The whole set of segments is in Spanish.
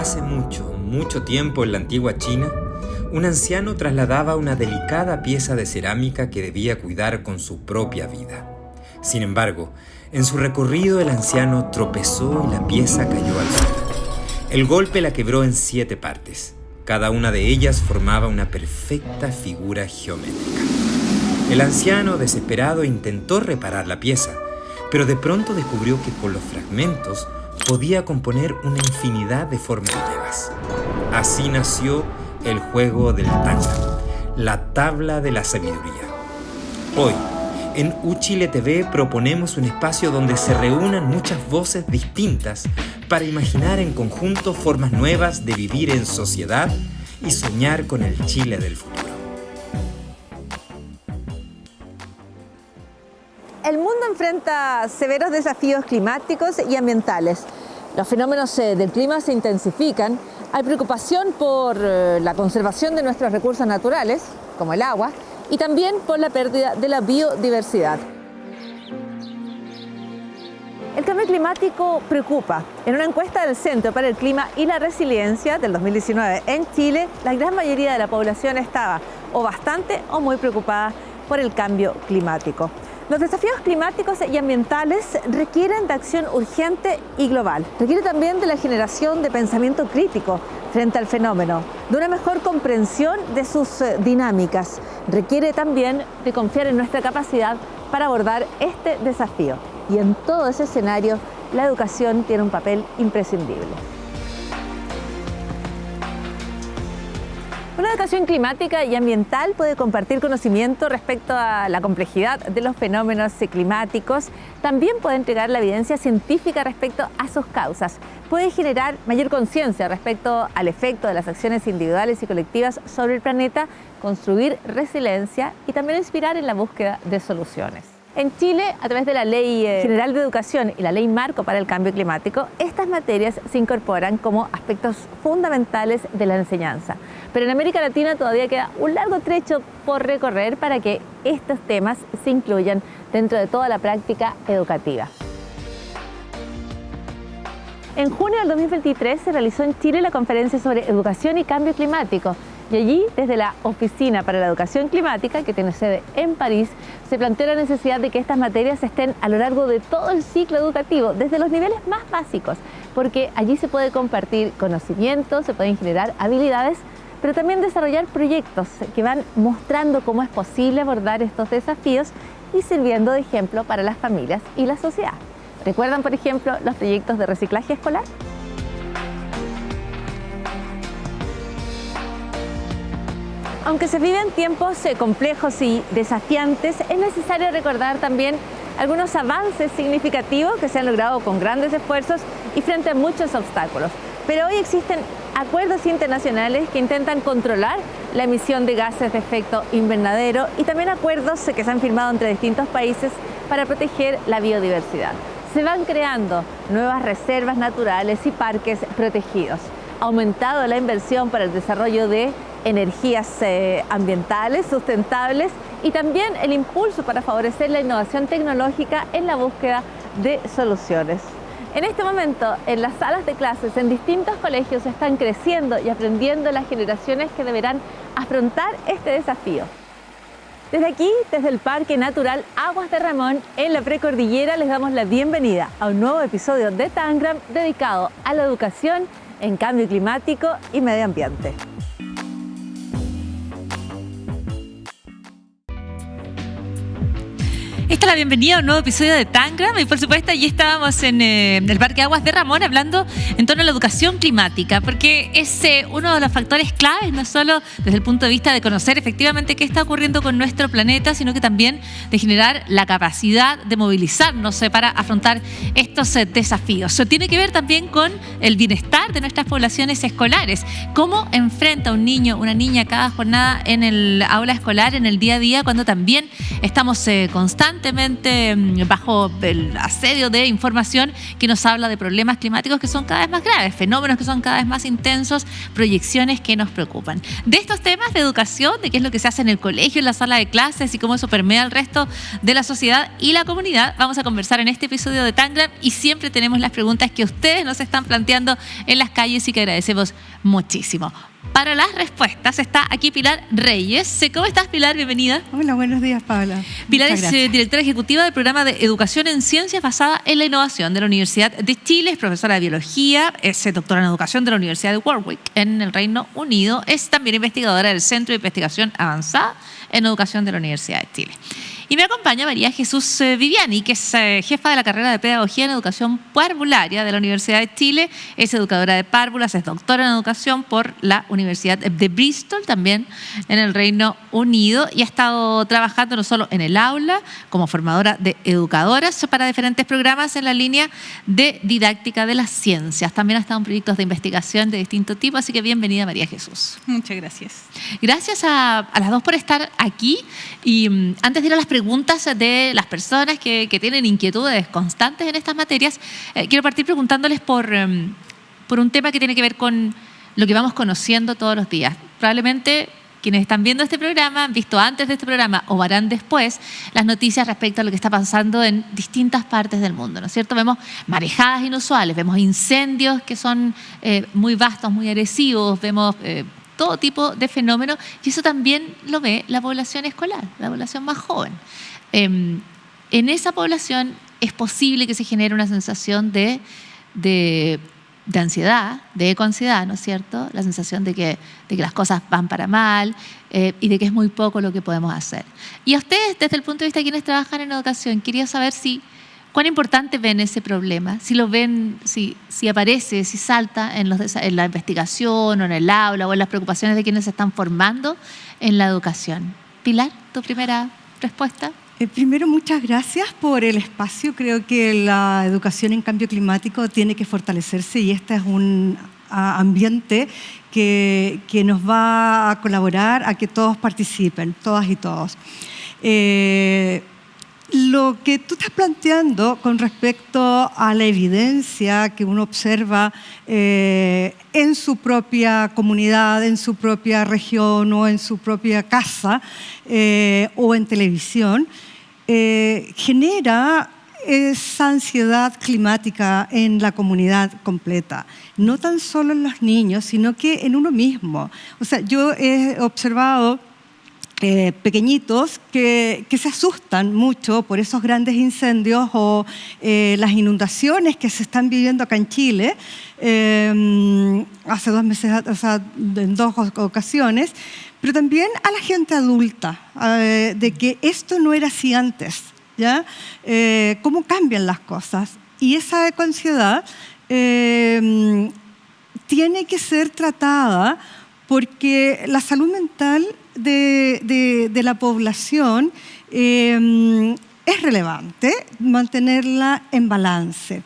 Hace mucho tiempo en la antigua China, un anciano trasladaba una delicada pieza de cerámica que debía cuidar con su propia vida. Sin embargo, en su recorrido el anciano tropezó y la pieza cayó al suelo. El golpe la quebró en 7 partes. Cada una de ellas formaba una perfecta figura geométrica. El anciano, desesperado, intentó reparar la pieza, pero de pronto descubrió que con los fragmentos podía componer una infinidad de formas nuevas. Así nació el juego del Tangram, la tabla de la sabiduría. Hoy, en Uchile TV proponemos un espacio donde se reúnan muchas voces distintas para imaginar en conjunto formas nuevas de vivir en sociedad y soñar con el Chile del futuro. El mundo enfrenta severos desafíos climáticos y ambientales. Los fenómenos del clima se intensifican. Hay preocupación por la conservación de nuestros recursos naturales, como el agua, y también por la pérdida de la biodiversidad. El cambio climático preocupa. En una encuesta del Centro para el Clima y la Resiliencia del 2019 en Chile, la gran mayoría de la población estaba o bastante o muy preocupada por el cambio climático. Los desafíos climáticos y ambientales requieren de acción urgente y global. Requiere también de la generación de pensamiento crítico frente al fenómeno, de una mejor comprensión de sus dinámicas. Requiere también de confiar en nuestra capacidad para abordar este desafío. Y en todo ese escenario, la educación tiene un papel imprescindible. Una educación climática y ambiental puede compartir conocimiento respecto a la complejidad de los fenómenos climáticos. También puede entregar la evidencia científica respecto a sus causas. Puede generar mayor conciencia respecto al efecto de las acciones individuales y colectivas sobre el planeta, construir resiliencia y también inspirar en la búsqueda de soluciones. En Chile, a través de la Ley General de Educación y la Ley Marco para el Cambio Climático, estas materias se incorporan como aspectos fundamentales de la enseñanza. Pero en América Latina todavía queda un largo trecho por recorrer para que estos temas se incluyan dentro de toda la práctica educativa. En junio del 2023 se realizó en Chile la conferencia sobre educación y cambio climático. Y allí, desde la Oficina para la Educación Climática, que tiene sede en París, se planteó la necesidad de que estas materias estén a lo largo de todo el ciclo educativo, desde los niveles más básicos, porque allí se puede compartir conocimientos, se pueden generar habilidades, pero también desarrollar proyectos que van mostrando cómo es posible abordar estos desafíos y sirviendo de ejemplo para las familias y la sociedad. ¿Recuerdan, por ejemplo, los proyectos de reciclaje escolar? Aunque se viven tiempos complejos y desafiantes, es necesario recordar también algunos avances significativos que se han logrado con grandes esfuerzos y frente a muchos obstáculos. Pero hoy existen acuerdos internacionales que intentan controlar la emisión de gases de efecto invernadero y también acuerdos que se han firmado entre distintos países para proteger la biodiversidad. Se van creando nuevas reservas naturales y parques protegidos. Ha aumentado la inversión para el desarrollo de energías ambientales sustentables y también el impulso para favorecer la innovación tecnológica en la búsqueda de soluciones. En este momento, en las salas de clases en distintos colegios están creciendo y aprendiendo las generaciones que deberán afrontar este desafío. Desde aquí, desde el Parque Natural Aguas de Ramón, en la Precordillera, les damos la bienvenida a un nuevo episodio de Tangram dedicado a la educación en cambio climático y medio ambiente. Esta es la bienvenida a un nuevo episodio de Tangram y por supuesto allí estábamos en el Parque Aguas de Ramón hablando en torno a la educación climática, porque es uno de los factores claves, no solo desde el punto de vista de conocer efectivamente qué está ocurriendo con nuestro planeta, sino que también de generar la capacidad de movilizarnos para afrontar estos desafíos. Eso tiene que ver también con el bienestar de nuestras poblaciones escolares, cómo enfrenta un niño, una niña cada jornada en el aula escolar, en el día a día, cuando también estamos constantes constantemente bajo el asedio de información que nos habla de problemas climáticos que son cada vez más graves, fenómenos que son cada vez más intensos, proyecciones que nos preocupan. De estos temas de educación, de qué es lo que se hace en el colegio, en la sala de clases y cómo eso permea al resto de la sociedad y la comunidad, vamos a conversar en este episodio de Tangram, y siempre tenemos las preguntas que ustedes nos están planteando en las calles y que agradecemos muchísimo. Para las respuestas está aquí Pilar Reyes. ¿Cómo estás, Pilar? Bienvenida. Hola, buenos días, Paula. Pilar es directora ejecutiva del programa de Educación en Ciencias basada en la innovación de la Universidad de Chile, es profesora de biología, es doctora en educación de la Universidad de Warwick en el Reino Unido, es también investigadora del Centro de Investigación Avanzada en Educación de la Universidad de Chile. Y me acompaña María Jesús Viviani, que es jefa de la carrera de Pedagogía en Educación Parvularia de la Universidad de Chile, es educadora de párvulas, es doctora en educación por la Universidad de Bristol, también en el Reino Unido, y ha estado trabajando no solo en el aula, como formadora de educadoras para diferentes programas en la línea de didáctica de las ciencias. También ha estado en proyectos de investigación de distinto tipo, así que bienvenida, María Jesús. Muchas gracias. Gracias a las dos por estar aquí. Y antes de ir a las preguntas de las personas que tienen inquietudes constantes en estas materias, quiero partir preguntándoles por un tema que tiene que ver con lo que vamos conociendo todos los días. Probablemente quienes están viendo este programa han visto antes de este programa o verán después las noticias respecto a lo que está pasando en distintas partes del mundo, ¿no es cierto? Vemos marejadas inusuales, vemos incendios que son muy vastos, muy agresivos, vemos todo tipo de fenómenos, y eso también lo ve la población escolar, la población más joven. En esa población es posible que se genere una sensación de ansiedad, de ecoansiedad, ¿no es cierto? La sensación de que las cosas van para mal y de que es muy poco lo que podemos hacer. Y a ustedes, desde el punto de vista de quienes trabajan en educación, quería saber cuán importante ven ese problema, si lo ven, si aparece, si salta en la investigación o en el aula o en las preocupaciones de quienes se están formando en la educación. Pilar, tu primera respuesta. Primero, muchas gracias por el espacio. Creo que la educación en cambio climático tiene que fortalecerse, y este es un ambiente que nos va a colaborar a que todos participen, todas y todos. Lo que tú estás planteando con respecto a la evidencia que uno observa en su propia comunidad, en su propia región o en su propia casa o en televisión, genera esa ansiedad climática en la comunidad completa, no tan solo en los niños, sino que en uno mismo. O sea, yo he observado pequeñitos que se asustan mucho por esos grandes incendios o las inundaciones que se están viviendo acá en Chile hace 2 meses, o sea, en 2 ocasiones, pero también a la gente adulta, de que esto no era así antes, ¿ya? Cómo cambian las cosas. Y esa ecoansiedad tiene que ser tratada, porque la salud mental de la población es relevante mantenerla en balance.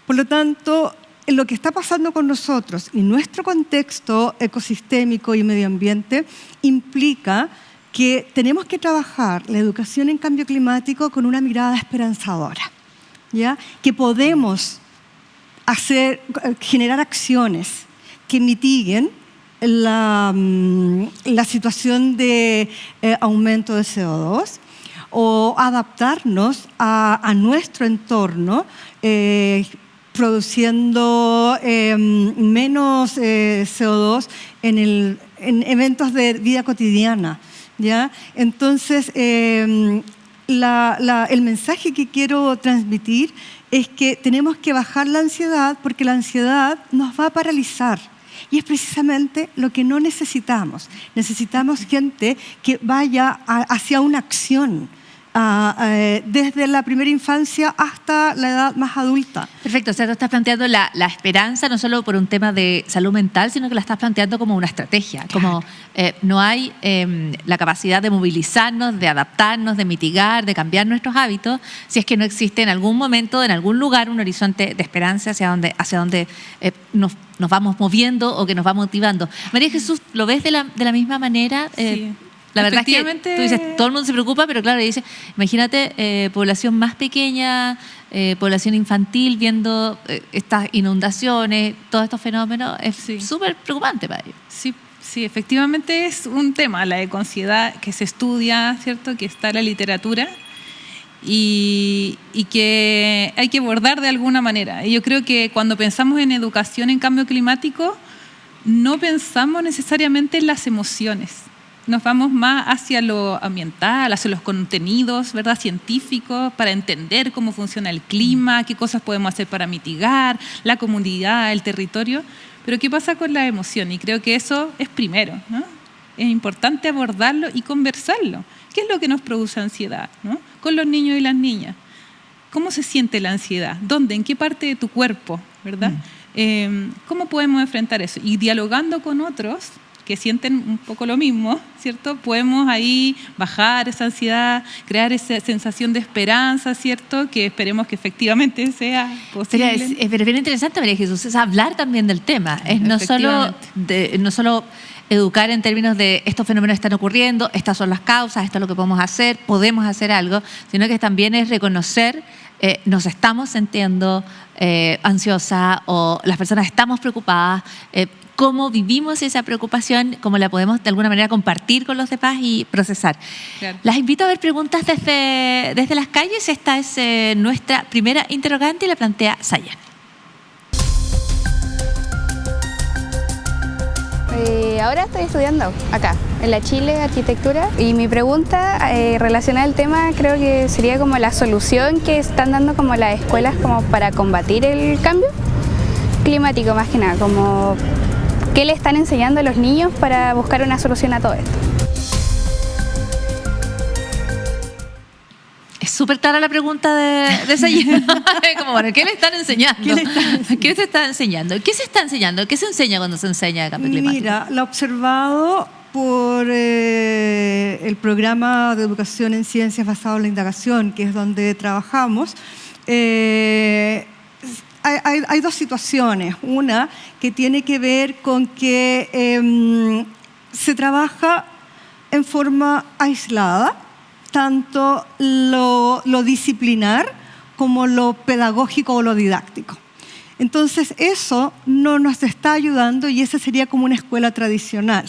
Por lo tanto, lo que está pasando con nosotros y nuestro contexto ecosistémico y medio ambiente implica que tenemos que trabajar la educación en cambio climático con una mirada esperanzadora, ¿ya? Que podemos generar acciones que mitiguen la situación de aumento de CO2 o adaptarnos a nuestro entorno, produciendo menos CO2 en eventos de vida cotidiana, ¿ya? Entonces, el mensaje que quiero transmitir es que tenemos que bajar la ansiedad, porque la ansiedad nos va a paralizar. Y es precisamente lo que no necesitamos. Necesitamos gente que vaya hacia una acción, desde la primera infancia hasta la edad más adulta. Perfecto, o sea, tú estás planteando la esperanza no solo por un tema de salud mental, sino que la estás planteando como una estrategia, como no hay la capacidad de movilizarnos, de adaptarnos, de mitigar, de cambiar nuestros hábitos, si es que no existe en algún momento, en algún lugar, un horizonte de esperanza hacia donde nos vamos moviendo o que nos va motivando. María Jesús, ¿lo ves de la misma manera? Sí. La verdad es que tú dices, todo el mundo se preocupa, pero claro, dice, imagínate población más pequeña, población infantil viendo estas inundaciones, todos estos fenómenos, es súper preocupante para ellos. Sí, efectivamente es un tema, la ecoansiedad, que se estudia, ¿cierto? Que está en la literatura y que hay que abordar de alguna manera. Y yo creo que cuando pensamos en educación en cambio climático, no pensamos necesariamente en las emociones. Nos vamos más hacia lo ambiental, hacia los contenidos, ¿verdad?, científicos, para entender cómo funciona el clima, qué cosas podemos hacer para mitigar, la comunidad, el territorio. Pero ¿qué pasa con la emoción? Y creo que eso es primero, ¿no? Es importante abordarlo y conversarlo. ¿Qué es lo que nos produce ansiedad, ¿no? Con los niños y las niñas. ¿Cómo se siente la ansiedad? ¿Dónde? ¿En qué parte de tu cuerpo? ¿Verdad? ¿Cómo podemos enfrentar eso? Y dialogando con otros que sienten un poco lo mismo, ¿cierto? Podemos ahí bajar esa ansiedad, crear esa sensación de esperanza, ¿cierto? Que esperemos que efectivamente sea posible. Pero es bien interesante, María Jesús, es hablar también del tema. Es no solo educar en términos de estos fenómenos están ocurriendo, estas son las causas, esto es lo que podemos hacer, podemos hacer algo, sino que también es reconocer nos estamos sintiendo ansiosa o las personas estamos preocupadas, cómo vivimos esa preocupación, cómo la podemos de alguna manera compartir con los demás y procesar. Claro. Las invito a ver preguntas desde las calles. Esta es nuestra primera interrogante y la plantea Sayan. Ahora estoy estudiando acá, en la Chile, arquitectura, y mi pregunta relacionada al tema creo que sería como la solución que están dando como las escuelas como para combatir el cambio climático, más que nada, como qué le están enseñando a los niños para buscar una solución a todo esto. Es súper clara la pregunta de Sayan. Como, bueno, ¿qué le están enseñando? ¿Qué se está enseñando? ¿Qué se está enseñando? ¿Qué se enseña cuando se enseña el cambio climático? Mira, lo observado por el programa de educación en ciencias basado en la indagación, que es donde trabajamos, hay dos situaciones. Una que tiene que ver con que se trabaja en forma aislada, tanto lo disciplinar como lo pedagógico o lo didáctico. Entonces eso no nos está ayudando y esa sería como una escuela tradicional.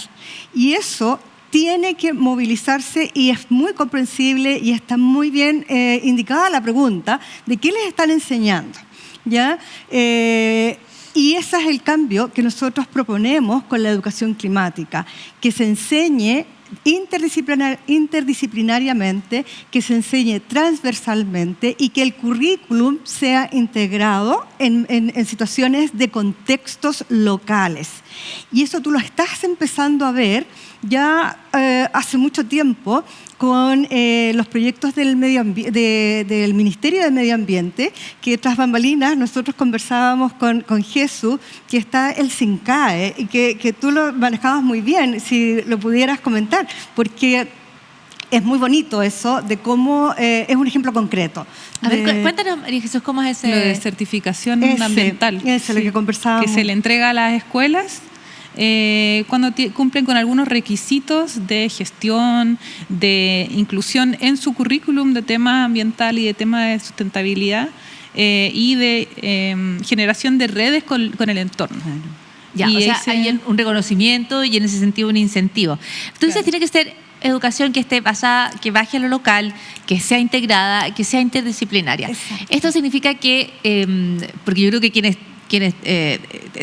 Y eso tiene que movilizarse y es muy comprensible y está muy bien indicada la pregunta de qué les están enseñando, ¿ya? Y ese es el cambio que nosotros proponemos con la educación climática, que se enseñe interdisciplinariamente, que se enseñe transversalmente y que el currículum sea integrado en situaciones de contextos locales. Y eso tú lo estás empezando a ver ya hace mucho tiempo con los proyectos del Ministerio de Medio Ambiente, que tras bambalinas nosotros conversábamos con Jesús, que está el SINCAE, y que tú lo manejabas muy bien, si lo pudieras comentar, porque es muy bonito eso, de cómo es un ejemplo concreto. A ver, cuéntanos, María Jesús, ¿cómo es ese? Lo de certificación ambiental. Eso es lo que conversábamos. Que se le entrega a las escuelas cuando cumplen con algunos requisitos de gestión, de inclusión en su currículum de temas ambiental y de temas de sustentabilidad y de generación de redes con el entorno. Ya, y o sea, hay un reconocimiento y en ese sentido un incentivo. Entonces tiene que ser educación que esté basada, que baje a lo local, que sea integrada, que sea interdisciplinaria. Exacto. Esto significa que, porque yo creo que quienes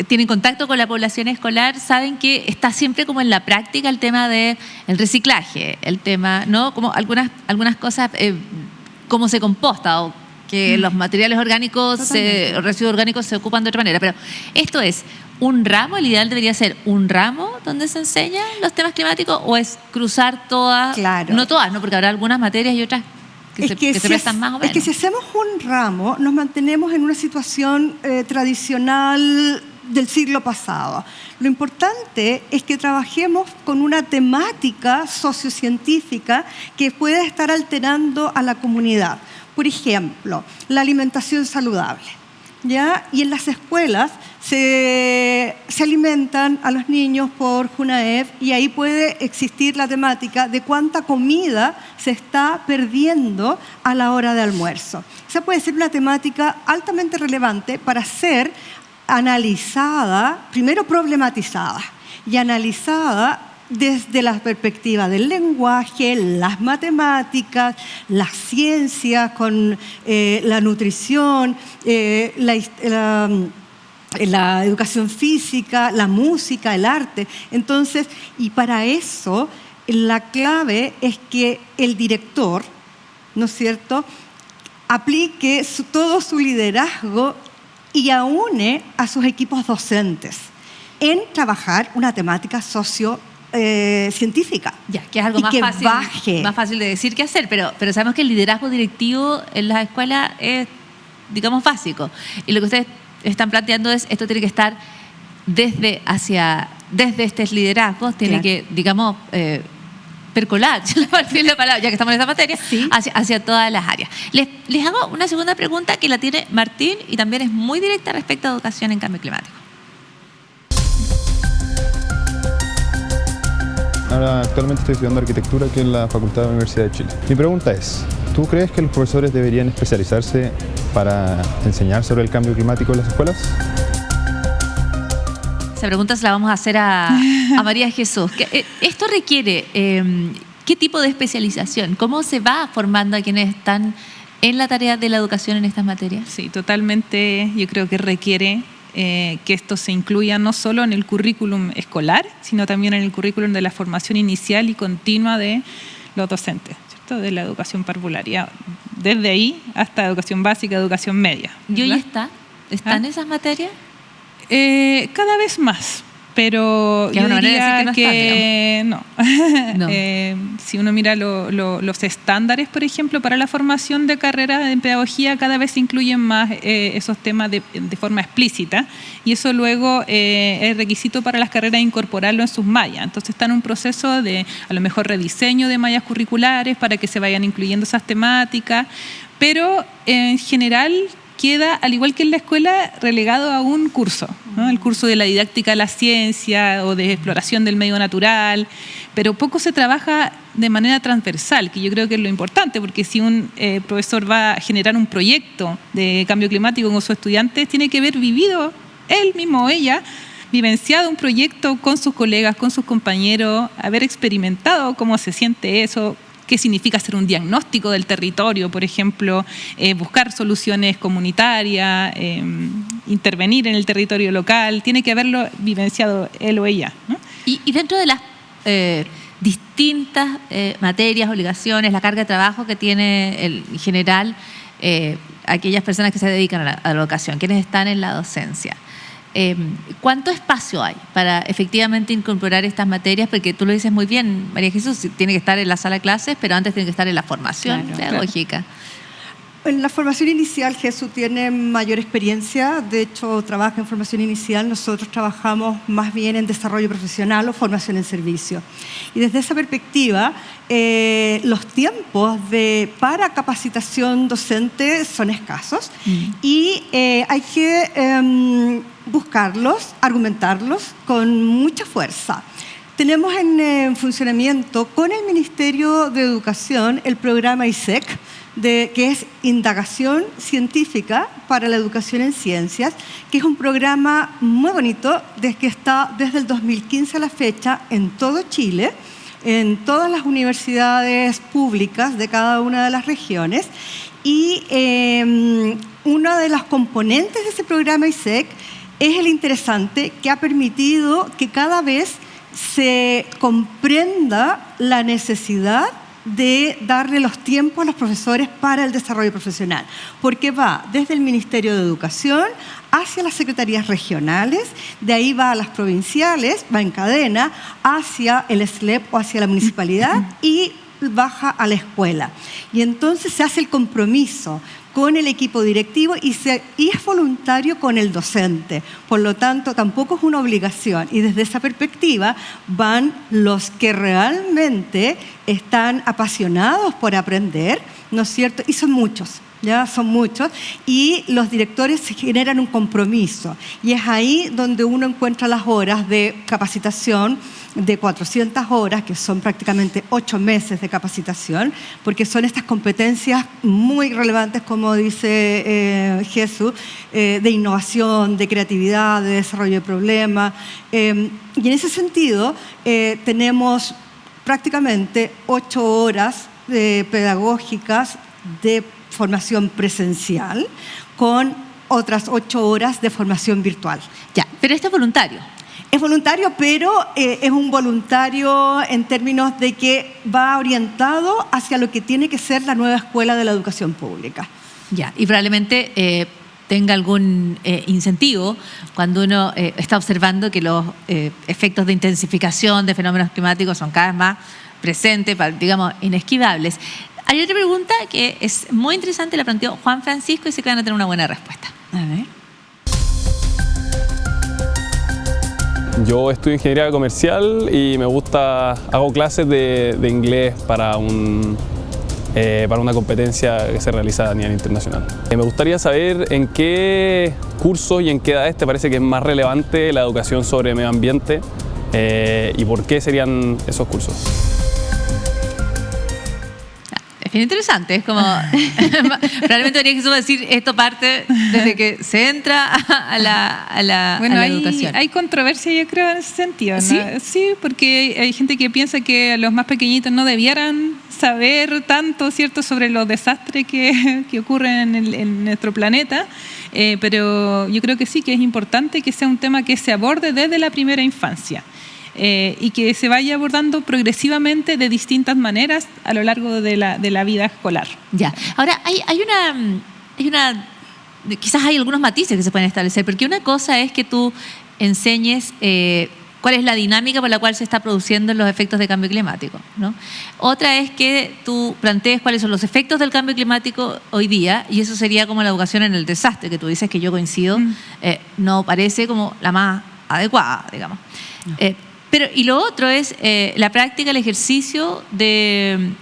tienen contacto con la población escolar saben que está siempre como en la práctica el tema del reciclaje, el tema, ¿no? Como algunas cosas, cómo se composta o que los materiales orgánicos, residuos orgánicos se ocupan de otra manera. Pero esto es un ramo, el ideal debería ser un ramo donde se enseñan los temas climáticos, o es cruzar todas, claro. No todas, ¿no? Porque habrá algunas materias y otras que se prestan más o menos. Es que si hacemos un ramo, nos mantenemos en una situación tradicional del siglo pasado. Lo importante es que trabajemos con una temática sociocientífica que pueda estar alterando a la comunidad. Por ejemplo, la alimentación saludable, ¿ya? Y en las escuelas se se alimentan a los niños por Junaef y ahí puede existir la temática de cuánta comida se está perdiendo a la hora de almuerzo. Esa puede ser una temática altamente relevante para ser analizada, primero problematizada y analizada desde la perspectiva del lenguaje, las matemáticas, las ciencias, con la nutrición, la educación física, la música, el arte. Entonces, y para eso, la clave es que el director, ¿no es cierto?, aplique todo su liderazgo y aúne a sus equipos docentes en trabajar una temática científica. Ya, que es algo más fácil de decir que hacer, pero sabemos que el liderazgo directivo en las escuelas es, digamos, básico. Y lo que ustedes están planteando es, esto tiene que estar desde estos liderazgos, tiene que, digamos, percolar, ya que estamos en esta materia, sí, hacia todas las áreas. Les hago una segunda pregunta que la tiene Martín y también es muy directa respecto a educación en cambio climático. Ahora, actualmente estoy estudiando arquitectura aquí en la Facultad de la Universidad de Chile. Mi pregunta es, ¿tú crees que los profesores deberían especializarse para enseñar sobre el cambio climático en las escuelas? Esa pregunta se la vamos a hacer a María Jesús. Esto requiere, ¿qué tipo de especialización? ¿Cómo se va formando a quienes están en la tarea de la educación en estas materias? Sí, totalmente. Yo creo que requiere que esto se incluya no solo en el currículum escolar, sino también en el currículum de la formación inicial y continua de los docentes, ¿cierto? De la educación parvularia, desde ahí hasta educación básica, educación media. ¿Y hoy están esas materias? Cada vez más, pero yo diría que no. Si uno mira los estándares, por ejemplo, para la formación de carrera en pedagogía, cada vez se incluyen más esos temas de forma explícita, y eso luego es requisito para las carreras incorporarlo en sus mallas. Entonces está en un proceso de, a lo mejor, rediseño de mallas curriculares para que se vayan incluyendo esas temáticas, pero en general queda, al igual que en la escuela, relegado a un curso, ¿no? El curso de la didáctica de la ciencia o de exploración del medio natural, pero poco se trabaja de manera transversal, que yo creo que es lo importante, porque si un profesor va a generar un proyecto de cambio climático con sus estudiantes, tiene que haber vivido él mismo o ella, vivenciado un proyecto con sus colegas, con sus compañeros, haber experimentado cómo se siente eso, qué significa hacer un diagnóstico del territorio, por ejemplo, buscar soluciones comunitarias, intervenir en el territorio local. Tiene que haberlo vivenciado él o ella, ¿no? Y dentro de las distintas materias, obligaciones, la carga de trabajo que tiene en general aquellas personas que se dedican a la educación, quienes están en la docencia, ¿cuánto espacio hay para efectivamente incorporar estas materias? Porque tú lo dices muy bien, María Jesús, tiene que estar en la sala de clases, pero antes tiene que estar en la formación pedagógica. En la formación inicial, Jesús tiene mayor experiencia, de hecho trabaja en formación inicial, nosotros trabajamos más bien en desarrollo profesional o formación en servicio. Y desde esa perspectiva, los tiempos para capacitación docente son escasos y hay que buscarlos, argumentarlos con mucha fuerza. Tenemos en funcionamiento con el Ministerio de Educación el programa ISEC, que es Indagación Científica para la Educación en Ciencias, que es un programa muy bonito que está desde el 2015 a la fecha en todo Chile, en todas las universidades públicas de cada una de las regiones. Y una de las componentes de ese programa ISEC es el interesante que ha permitido que cada vez se comprenda la necesidad de darle los tiempos a los profesores para el desarrollo profesional, porque va desde el Ministerio de Educación hacia las secretarías regionales, de ahí va a las provinciales, va en cadena, hacia el SLEP o hacia la municipalidad y baja a la escuela. Y entonces se hace el compromiso con el equipo directivo y es voluntario con el docente. Por lo tanto, tampoco es una obligación. Y desde esa perspectiva van los que realmente están apasionados por aprender, ¿no es cierto? Y son muchos. ya son muchos, y los directores generan un compromiso. Y es ahí donde uno encuentra las horas de capacitación de 400 horas, que son prácticamente 8 meses de capacitación, porque son estas competencias muy relevantes, como dice Jesús, de innovación, de creatividad, de desarrollo de problemas. Y en ese sentido, tenemos prácticamente 8 horas pedagógicas de formación presencial con otras 8 horas de formación virtual. Ya, pero esto es voluntario. Es voluntario, pero es un voluntario en términos de que va orientado hacia lo que tiene que ser la nueva escuela de la educación pública. Ya, y probablemente tenga algún incentivo cuando uno está observando que los efectos de intensificación de fenómenos climáticos son cada vez más presentes, digamos, inesquivables. Hay otra pregunta que es muy interesante, la planteó Juan Francisco y sé que van a tener una buena respuesta. A ver. Yo estudio ingeniería comercial y me gusta, hago clases de inglés para una competencia que se realiza a nivel internacional. Me gustaría saber en qué cursos y en qué edades te parece que es más relevante la educación sobre medio ambiente y por qué serían esos cursos. Es bien interesante, es como probablemente habría que decir esto parte desde que se entra a la educación. Hay controversia, yo creo, en ese sentido, ¿no? ¿Sí? Sí, porque hay gente que piensa que los más pequeñitos no debieran saber tanto, ¿cierto?, sobre los desastres que ocurren en nuestro planeta, pero yo creo que sí, que es importante que sea un tema que se aborde desde la primera infancia. Y que se vaya abordando progresivamente de distintas maneras a lo largo de la vida escolar. Ya. Ahora, hay una quizás hay algunos matices que se pueden establecer, porque una cosa es que tú enseñes cuál es la dinámica por la cual se está produciendo los efectos de cambio climático, ¿no? Otra es que tú plantees cuáles son los efectos del cambio climático hoy día, y eso sería como la educación en el desastre, que tú dices que yo coincido, no parece como la más adecuada, digamos. No. Pero, y lo otro es la práctica, el ejercicio de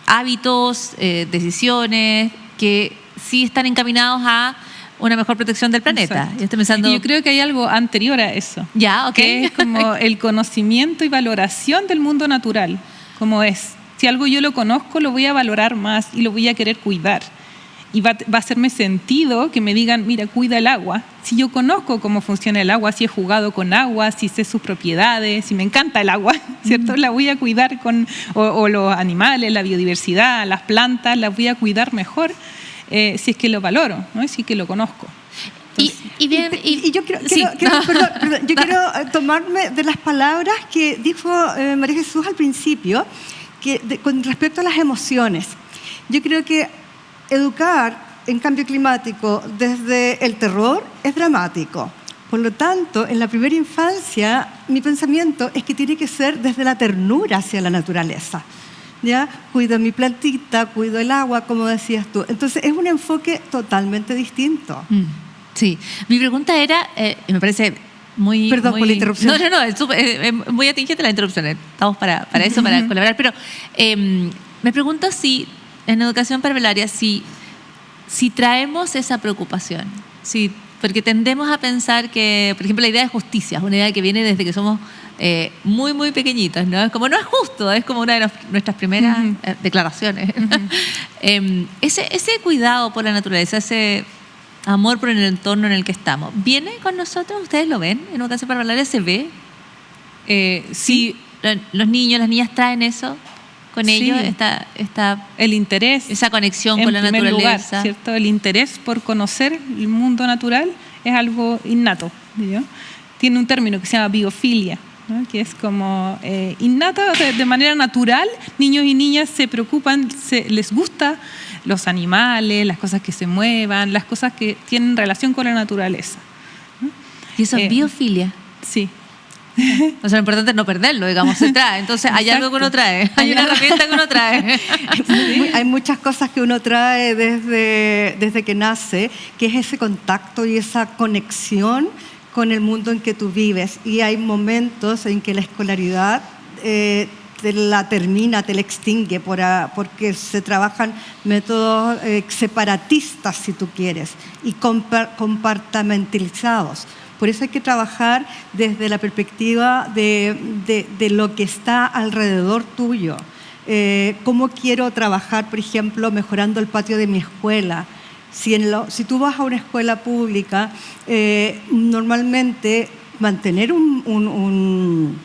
hábitos, decisiones que sí están encaminados a una mejor protección del planeta. Yo estoy pensando... Y yo creo que hay algo anterior a eso. Ya, ok. Que es como el conocimiento y valoración del mundo natural, como es. Si algo yo lo conozco, lo voy a valorar más y lo voy a querer cuidar. Y va a hacerme sentido que me digan, mira, cuida el agua. Si yo conozco cómo funciona el agua, si he jugado con agua, si sé sus propiedades, si me encanta el agua, ¿cierto? La voy a cuidar o los animales, la biodiversidad, las plantas, las voy a cuidar mejor si es que lo valoro, ¿no? Si es que lo conozco. Entonces, y yo quiero tomarme de las palabras que dijo María Jesús al principio, con respecto a las emociones. Yo creo que educar en cambio climático desde el terror es dramático. Por lo tanto, en la primera infancia, mi pensamiento es que tiene que ser desde la ternura hacia la naturaleza. ¿Ya? Cuido mi plantita, cuido el agua, como decías tú. Entonces, es un enfoque totalmente distinto. Sí. Mi pregunta era, y me parece muy... Perdón por la interrupción. No, es muy atingente la interrupción. Estamos para eso, para colaborar. Pero me pregunto si... En educación parvularia, si traemos esa preocupación, porque tendemos a pensar que, por ejemplo, la idea de justicia es una idea que viene desde que somos muy, muy pequeñitos, ¿no? Es como, no es justo, es como una de nuestras primeras declaraciones. Ese cuidado por la naturaleza, ese amor por el entorno en el que estamos, ¿viene con nosotros? ¿Ustedes lo ven? ¿En educación parvularia se ve? Sí. ¿Los niños, las niñas traen eso? Con ellos está el interés, esa conexión con la naturaleza. Lugar, ¿cierto? El interés por conocer el mundo natural es algo innato, ¿no? Tiene un término que se llama biofilia, ¿no? Que es como innata, de manera natural. Niños y niñas se preocupan, les gusta los animales, las cosas que se muevan, las cosas que tienen relación con la naturaleza, ¿no? Y eso es biofilia. Sí. O sea, lo importante es no perderlo, digamos, se trae. Entonces, hay algo que uno trae, hay una herramienta que uno trae. Hay muchas cosas que uno trae desde que nace, que es ese contacto y esa conexión con el mundo en que tú vives. Y hay momentos en que la escolaridad te la termina, te la extingue, porque se trabajan métodos separatistas, si tú quieres, y compartimentalizados. Por eso hay que trabajar desde la perspectiva de lo que está alrededor tuyo. ¿Cómo quiero trabajar, por ejemplo, mejorando el patio de mi escuela? Si tú vas a una escuela pública, normalmente mantener un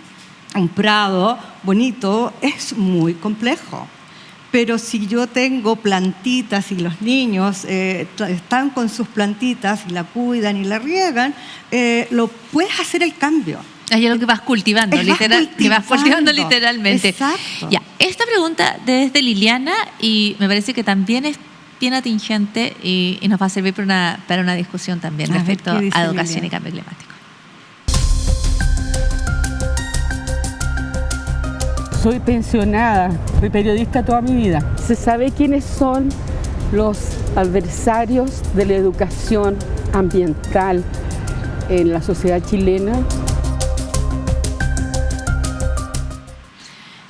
prado bonito es muy complejo. Pero si yo tengo plantitas y los niños están con sus plantitas y la cuidan y la riegan, lo puedes hacer el cambio. Hay algo que vas cultivando, que vas cultivando literalmente. Exacto. Ya, esta pregunta desde Liliana, y me parece que también es bien atingente y nos va a servir para una discusión también respecto a educación y cambio climático. Soy pensionada, fui periodista toda mi vida. ¿Se sabe quiénes son los adversarios de la educación ambiental en la sociedad chilena?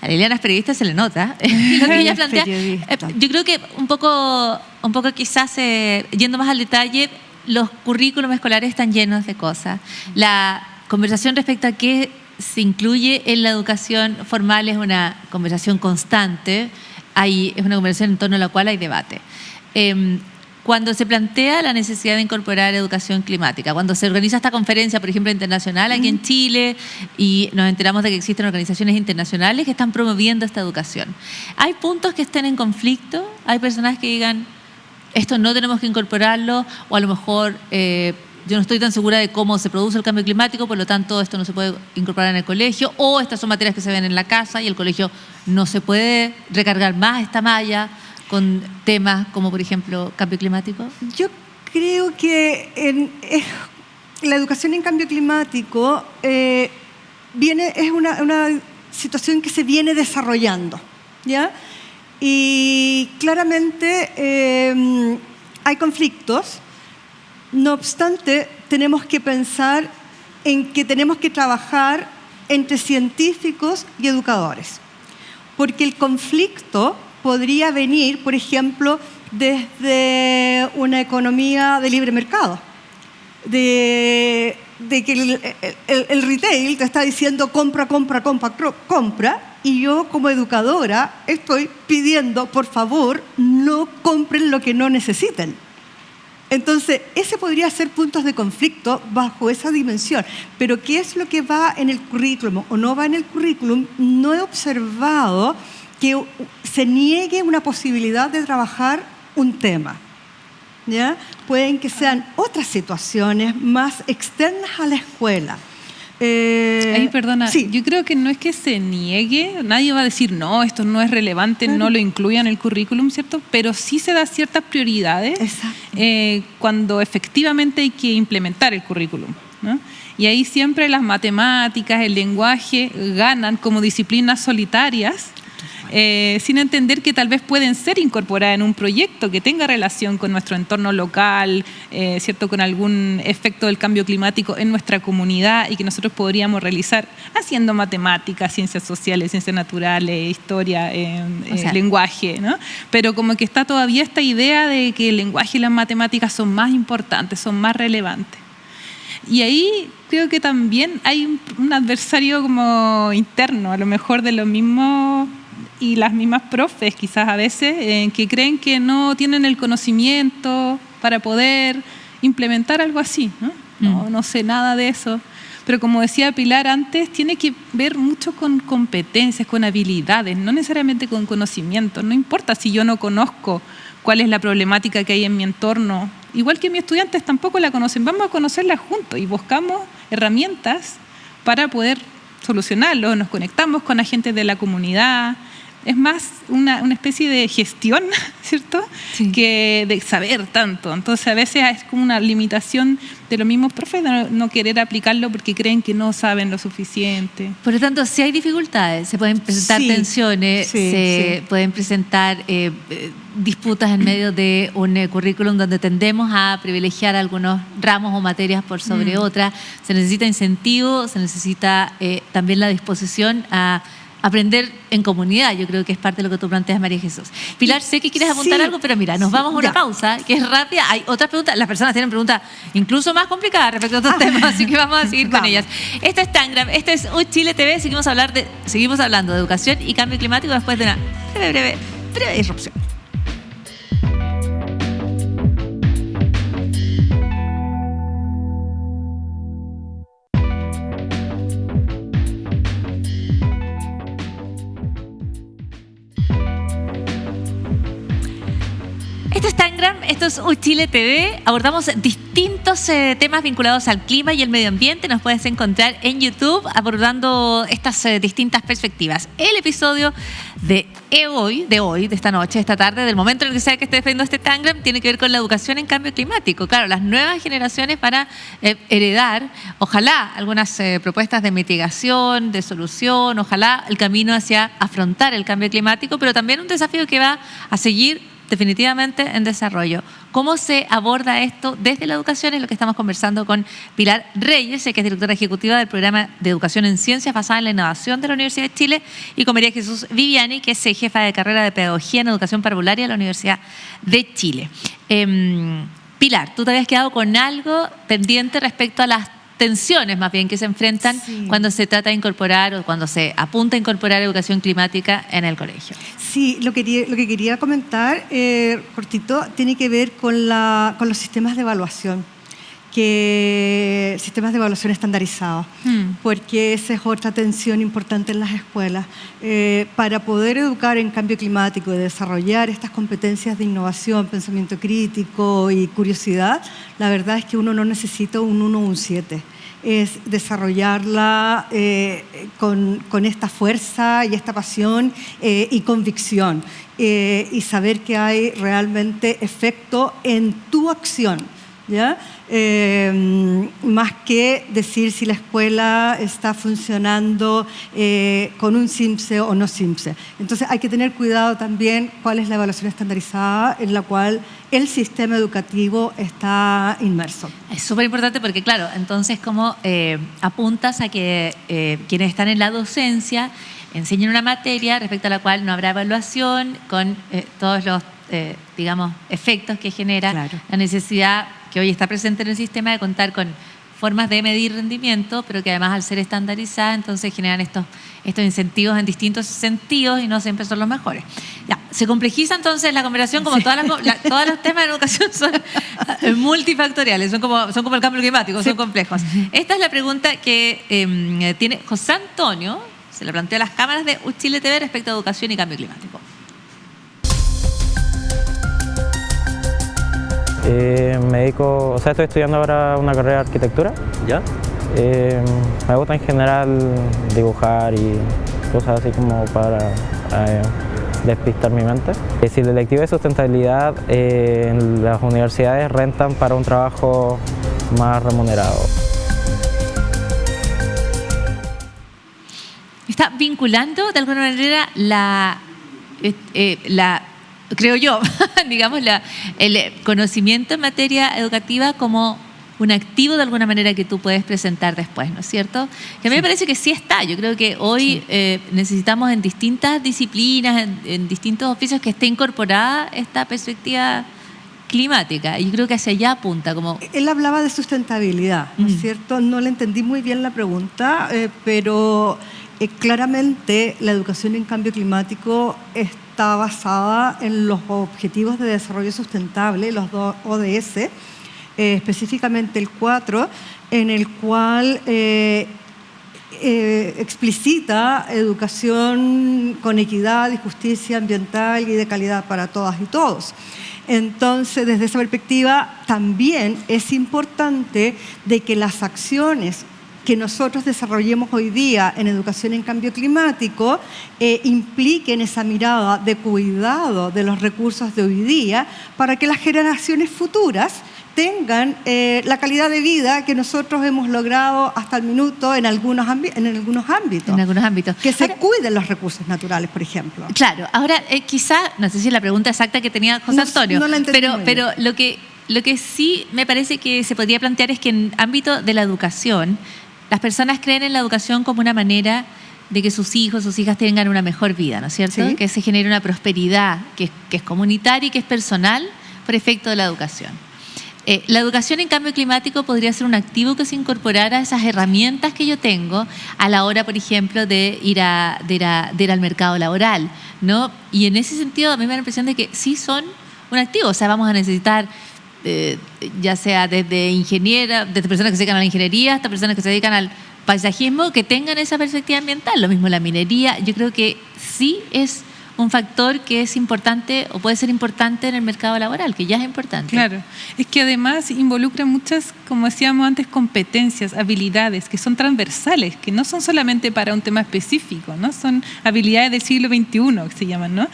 A Liliana es periodista, se le nota. Lo que ella plantea, yo creo que un poco quizás, yendo más al detalle, los currículos escolares están llenos de cosas. La conversación respecto a qué se incluye en la educación formal es una conversación constante, es una conversación en torno a la cual hay debate. Cuando se plantea la necesidad de incorporar educación climática, cuando se organiza esta conferencia, por ejemplo, internacional aquí en Chile, y nos enteramos de que existen organizaciones internacionales que están promoviendo esta educación, ¿hay puntos que estén en conflicto? ¿Hay personas que digan, esto no tenemos que incorporarlo, o a lo mejor yo no estoy tan segura de cómo se produce el cambio climático, por lo tanto esto no se puede incorporar en el colegio, o estas son materias que se ven en la casa y el colegio no se puede recargar más esta malla con temas como, por ejemplo, cambio climático? Yo creo que la educación en cambio climático es una situación que se viene desarrollando, ¿ya? Y claramente hay conflictos. No obstante, tenemos que pensar en que tenemos que trabajar entre científicos y educadores, porque el conflicto podría venir, por ejemplo, desde una economía de libre mercado, de que el retail te está diciendo compra, y yo como educadora estoy pidiendo, por favor, no compren lo que no necesiten. Entonces, ese podría ser puntos de conflicto bajo esa dimensión. Pero ¿qué es lo que va en el currículum o no va en el currículum? No he observado que se niegue una posibilidad de trabajar un tema, ¿ya? Pueden que sean otras situaciones más externas a la escuela. Perdona, sí. Yo creo que no es que se niegue, nadie va a decir, no, esto no es relevante, no lo incluya en el currículum, ¿cierto? Pero sí se da ciertas prioridades cuando efectivamente hay que implementar el currículum, ¿no? Y ahí siempre las matemáticas, el lenguaje ganan como disciplinas solitarias, sin entender que tal vez pueden ser incorporadas en un proyecto que tenga relación con nuestro entorno local, ¿cierto? Con algún efecto del cambio climático en nuestra comunidad y que nosotros podríamos realizar haciendo matemáticas, ciencias sociales, ciencias naturales, historia, lenguaje, ¿no? Pero como que está todavía esta idea de que el lenguaje y las matemáticas son más importantes, son más relevantes. Y ahí creo que también hay un adversario como interno, a lo mejor de lo mismo, y las mismas profes quizás a veces, que creen que no tienen el conocimiento para poder implementar algo así, ¿no? No sé nada de eso. Pero como decía Pilar antes, tiene que ver mucho con competencias, con habilidades, no necesariamente con conocimiento. No importa si yo no conozco cuál es la problemática que hay en mi entorno. Igual que mis estudiantes tampoco la conocen, vamos a conocerla juntos y buscamos herramientas para poder solucionarlo. Nos conectamos con agentes de la comunidad. Es más una especie de gestión, ¿cierto? Sí. Que de saber tanto. Entonces a veces es como una limitación de los mismos profes de no querer aplicarlo porque creen que no saben lo suficiente. Por lo tanto, si hay dificultades, se pueden presentar tensiones, pueden presentar disputas en medio de un currículum donde tendemos a privilegiar algunos ramos o materias por sobre otras. Se necesita incentivo, se necesita también la disposición a aprender en comunidad. Yo creo que es parte de lo que tú planteas, María Jesús. Pilar, sé que quieres apuntar algo, pero mira, nos vamos a una pausa, que es rápida. Hay otras preguntas, las personas tienen preguntas incluso más complicadas respecto a estos temas, así que vamos a seguir con ellas. Esto es Tangram, esto es Hoy Chile TV, seguimos hablando de educación y cambio climático después de una breve disrupción. Esto es Tangram, esto es Hoy Chile TV. Abordamos distintos temas vinculados al clima y el medio ambiente. Nos puedes encontrar en YouTube abordando estas distintas perspectivas. El episodio de esta noche, de esta tarde, del momento en el que sea que esté viendo este Tangram, tiene que ver con la educación en cambio climático. Claro, las nuevas generaciones van a heredar, ojalá, algunas propuestas de mitigación, de solución, ojalá el camino hacia afrontar el cambio climático, pero también un desafío que va a seguir definitivamente en desarrollo. ¿Cómo se aborda esto desde la educación? Es lo que estamos conversando con Pilar Reyes, que es directora ejecutiva del programa de educación en ciencias basada en la innovación de la Universidad de Chile, y con María Jesús Viviani, que es jefa de carrera de pedagogía en educación parvularia de la Universidad de Chile. Pilar, tú te habías quedado con algo pendiente respecto a las tensiones más bien que se enfrentan cuando se trata de incorporar o cuando se apunta a incorporar educación climática en el colegio. Sí, lo que quería comentar, cortito, tiene que ver con los sistemas de evaluación, sistemas de evaluación estandarizados, porque esa es otra tensión importante en las escuelas. Para poder educar en cambio climático y desarrollar estas competencias de innovación, pensamiento crítico y curiosidad, la verdad es que uno no necesita un 1 o un 7. Es desarrollarla con esta fuerza y esta pasión y convicción, y saber que hay realmente efecto en tu acción, ¿ya? Más que decir si la escuela está funcionando con un SIMSE o no SIMSE. Entonces hay que tener cuidado también cuál es la evaluación estandarizada en la cual el sistema educativo está inmerso. Es súper importante porque, claro, entonces como apuntas a que quienes están en la docencia enseñen una materia respecto a la cual no habrá evaluación con todos los, digamos, efectos que genera la necesidad que hoy está presente en el sistema de contar con formas de medir rendimiento, pero que además al ser estandarizada, entonces generan estos incentivos en distintos sentidos y no siempre son los mejores. Ya, se complejiza entonces la conversación, como todos los temas de educación son multifactoriales, son como el cambio climático, son complejos. Esta es la pregunta que tiene José Antonio, se la plantea a las cámaras de Chile TV respecto a educación y cambio climático. Me dedico, estoy estudiando ahora una carrera de arquitectura. ¿Ya? Me gusta en general dibujar y cosas así como para despistar mi mente. Si el electivo de sustentabilidad, en las universidades rentan para un trabajo más remunerado. Está vinculando de alguna manera creo yo, digamos, el conocimiento en materia educativa como un activo de alguna manera que tú puedes presentar después, ¿no es cierto? Que a mí me parece que sí está. Yo creo que hoy necesitamos en distintas disciplinas, en distintos oficios, que esté incorporada esta perspectiva climática. Y yo creo que hacia allá apunta. Como... Él hablaba de sustentabilidad, ¿no es cierto? No le entendí muy bien la pregunta, pero claramente la educación en cambio climático está basada en los Objetivos de Desarrollo Sustentable, los dos ODS, específicamente el 4, en el cual explicita educación con equidad y justicia ambiental y de calidad para todas y todos. Entonces, desde esa perspectiva, también es importante de que las acciones que nosotros desarrollemos hoy día en educación en cambio climático impliquen esa mirada de cuidado de los recursos de hoy día para que las generaciones futuras tengan la calidad de vida que nosotros hemos logrado hasta el minuto en algunos ámbitos. En algunos ámbitos. Que se cuiden los recursos naturales, por ejemplo. Claro. Ahora, quizá, no sé si es la pregunta exacta que tenía José Antonio, no la entendí pero lo que sí me parece que se podría plantear es que en ámbito de la educación, las personas creen en la educación como una manera de que sus hijos, sus hijas tengan una mejor vida, ¿no es cierto? Sí. Que se genere una prosperidad que es comunitaria y que es personal por efecto de la educación. La educación en cambio climático podría ser un activo que se incorporara a esas herramientas que yo tengo a la hora, por ejemplo, de ir al mercado laboral, ¿no? Y en ese sentido a mí me da la impresión de que sí son un activo. O sea, vamos a necesitar, ya sea desde ingenieras, desde personas que se dedican a la ingeniería hasta personas que se dedican al paisajismo, que tengan esa perspectiva ambiental. Lo mismo la minería. Yo creo que sí es un factor que es importante o puede ser importante en el mercado laboral, que ya es importante. Claro, es que además involucra muchas, como decíamos antes, competencias, habilidades que son transversales, que no son solamente para un tema específico, ¿no? Son habilidades del siglo XXI que se llaman, ¿no?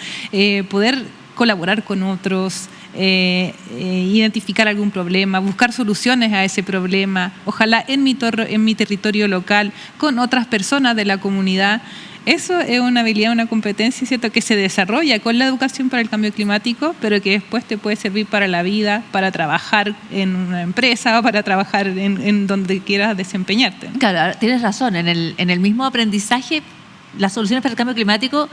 Poder colaborar con otros, identificar algún problema, buscar soluciones a ese problema, ojalá en mi territorio local, con otras personas de la comunidad. Eso es una habilidad, una competencia, ¿cierto?, que se desarrolla con la educación para el cambio climático, pero que después te puede servir para la vida, para trabajar en una empresa o para trabajar en donde quieras desempeñarte, ¿no? Claro, tienes razón. En el mismo aprendizaje, las soluciones para el cambio climático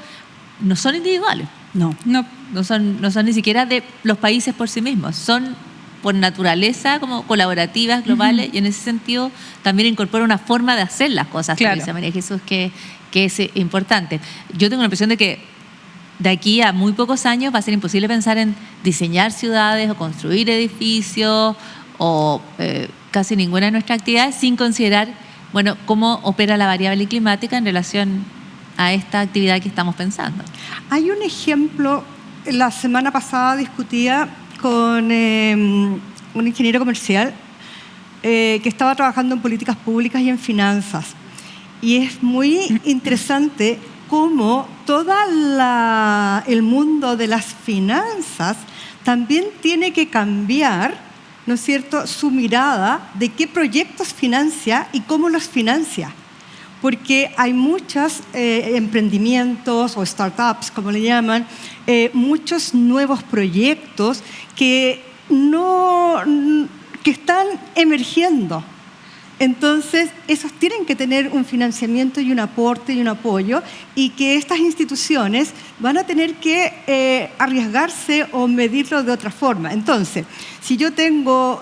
no son individuales. No son ni siquiera de los países por sí mismos. Son por naturaleza como colaborativas, globales, y en ese sentido también incorpora una forma de hacer las cosas, claro, como dice María Jesús, que es importante. Yo tengo la impresión de que de aquí a muy pocos años va a ser imposible pensar en diseñar ciudades o construir edificios o casi ninguna de nuestras actividades sin considerar, bueno, cómo opera la variable climática en relación a esta actividad que estamos pensando. Hay un ejemplo, la semana pasada discutía con un ingeniero comercial que estaba trabajando en políticas públicas y en finanzas. Y es muy interesante cómo todo el mundo de las finanzas también tiene que cambiar, ¿no es cierto?, su mirada de qué proyectos financia y cómo los financia. Porque hay muchos emprendimientos o startups, como le llaman, muchos nuevos proyectos que están emergiendo. Entonces, esos tienen que tener un financiamiento y un aporte y un apoyo, y que estas instituciones van a tener que arriesgarse o medirlo de otra forma. Entonces, si yo tengo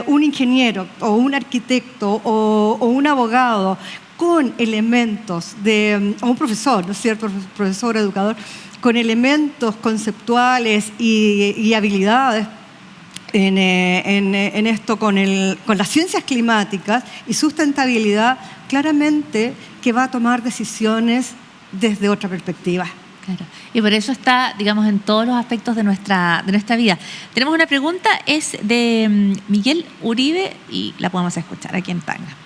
un ingeniero o un arquitecto o un abogado con elementos o un profesor, ¿no es cierto?, profesor, educador, con elementos conceptuales y habilidades en esto con las ciencias climáticas y sustentabilidad, claramente que va a tomar decisiones desde otra perspectiva. Claro. Y por eso está, digamos, en todos los aspectos de nuestra vida. Tenemos una pregunta, es de Miguel Uribe, y la podemos escuchar aquí en Tanga.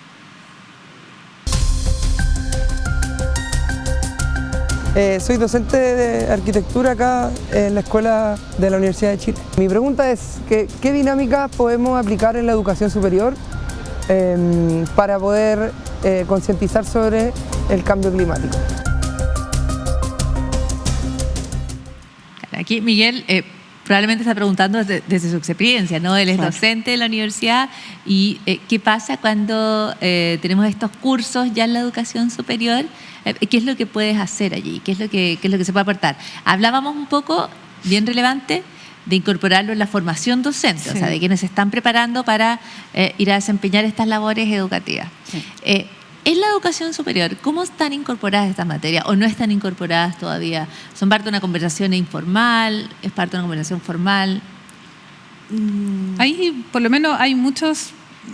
Soy docente de arquitectura acá en la Escuela de la Universidad de Chile. Mi pregunta es, ¿qué dinámicas podemos aplicar en la educación superior para poder concientizar sobre el cambio climático? Aquí Miguel probablemente está preguntando desde su experiencia, ¿no? Él es docente de la universidad y ¿qué pasa cuando tenemos estos cursos ya en la educación superior? ¿Qué es lo que puedes hacer allí? ¿Qué es lo que se puede aportar? Hablábamos un poco, bien relevante, de incorporarlo en la formación docente, sí, o sea, de quienes se están preparando para ir a desempeñar estas labores educativas. Sí. En la educación superior, ¿cómo están incorporadas estas materias o no están incorporadas todavía? ¿Son parte de una conversación informal? ¿Es parte de una conversación formal? Ahí, por lo menos, hay muchos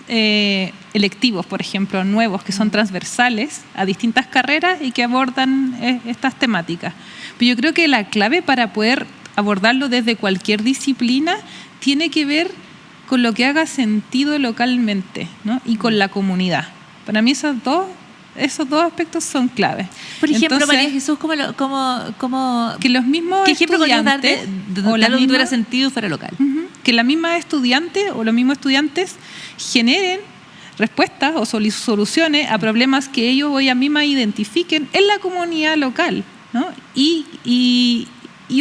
electivos, por ejemplo, nuevos, que son transversales a distintas carreras y que abordan estas temáticas. Pero yo creo que la clave para poder abordarlo desde cualquier disciplina tiene que ver con lo que haga sentido localmente, ¿no? Y con la comunidad. Para mí esos dos aspectos son claves. Por ejemplo, entonces, María Jesús, ¿cómo que los mismos ¿qué ejemplo podrías dar de algo que tuviera sentido fuera local? Que la misma estudiante o los mismos estudiantes generen respuestas o soluciones a problemas que ellos o ellas mismas identifiquen en la comunidad local, ¿no? Y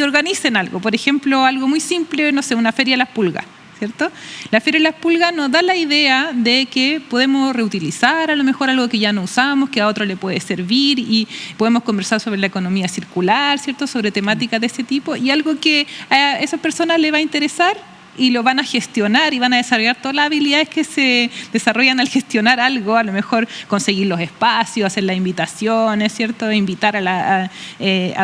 organicen algo. Por ejemplo, algo muy simple, no sé, una feria de las pulgas, ¿cierto? La Feria de las Pulgas nos da la idea de que podemos reutilizar a lo mejor algo que ya no usamos, que a otro le puede servir, y podemos conversar sobre la economía circular, ¿cierto? Sobre temáticas de este tipo, y algo que a esas personas les va a interesar y lo van a gestionar y van a desarrollar todas las habilidades que se desarrollan al gestionar algo, a lo mejor conseguir los espacios, hacer las invitaciones, ¿cierto? Invitar a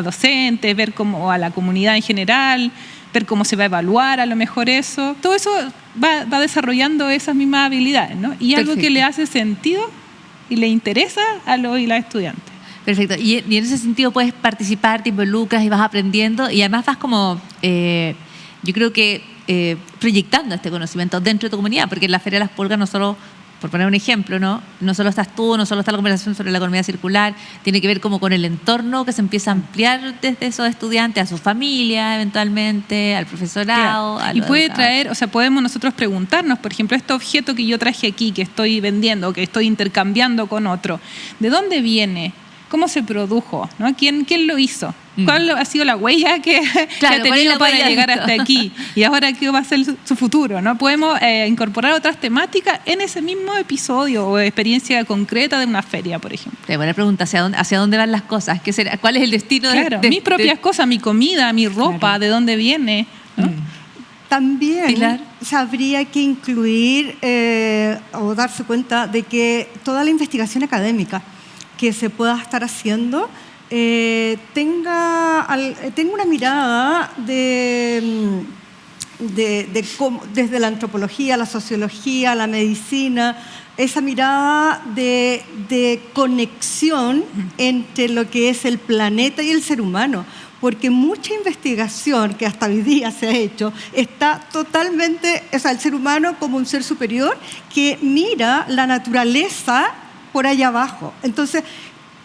docentes, ver cómo a la comunidad en general, ver cómo se va a evaluar a lo mejor eso. Todo eso va desarrollando esas mismas habilidades, ¿no? Y algo que le hace sentido y le interesa a los y las estudiantes. Perfecto. Y en ese sentido puedes participar, te involucras y vas aprendiendo, y además vas como, yo creo que proyectando este conocimiento dentro de tu comunidad, porque en la Feria de las Pulgas no solo, por poner un ejemplo, no solo estás tú, no solo está la conversación sobre la economía circular, tiene que ver como con el entorno que se empieza a ampliar desde esos estudiantes a sus familias eventualmente, al profesorado. Claro. Y puede traer, o sea, podemos nosotros preguntarnos, por ejemplo, este objeto que yo traje aquí, que estoy vendiendo, que estoy intercambiando con otro, ¿de dónde viene? ¿Cómo se produjo? ¿No? ¿Quién lo hizo? ¿Cuál ha sido la huella que ha tenido para llegar hasta aquí? Y ahora, ¿qué va a ser su futuro? ¿No? Podemos incorporar otras temáticas en ese mismo episodio o experiencia concreta de una feria, por ejemplo. Buena pregunta, ¿hacia dónde van las cosas? ¿Qué será? ¿Cuál es el destino de mis propias cosas, mi comida, mi ropa, de dónde viene? ¿No? También Pilar. habría que incluir o darse cuenta de que toda la investigación académica que se pueda estar haciendo tenga una mirada de cómo, desde la antropología, la sociología, la medicina, esa mirada de conexión entre lo que es el planeta y el ser humano. Porque mucha investigación que hasta hoy día se ha hecho está totalmente, o sea, el ser humano como un ser superior que mira la naturaleza por allá abajo. Entonces,